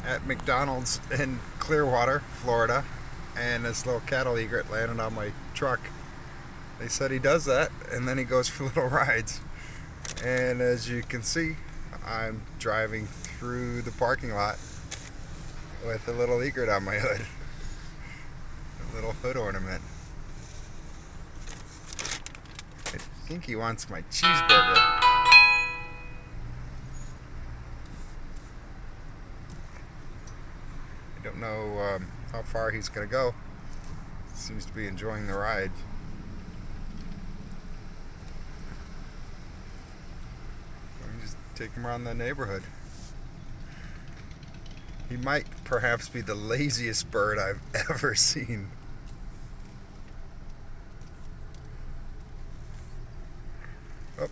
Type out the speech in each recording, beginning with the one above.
at MacDonalds in Clearwater, Florida, and this little cattle egret landed on my truck. They said he does that, and then he goes for little rides. And as you can see, I'm driving through the parking lot with a little egret on my hood. A little hood ornament. I think he wants my cheeseburger. I don't know how far he's going to go. Seems to be enjoying the ride. Let me just take him around the neighborhood. He might perhaps be the laziest bird I've ever seen. Oh.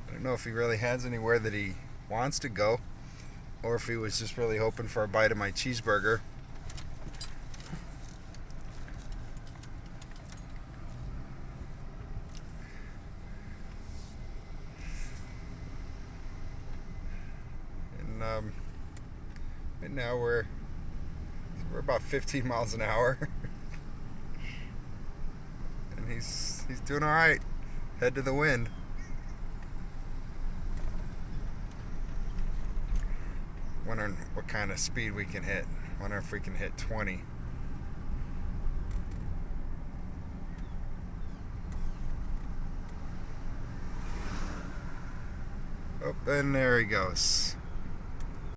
I don't know if he really has anywhere that he wants to go, or if he was just really hoping for a bite of my cheeseburger. And right now we're about 15 miles an hour, and he's doing all right. Head to the wind. Wondering what kind of speed we can hit. Wonder if we can hit 20. Oh, and there he goes.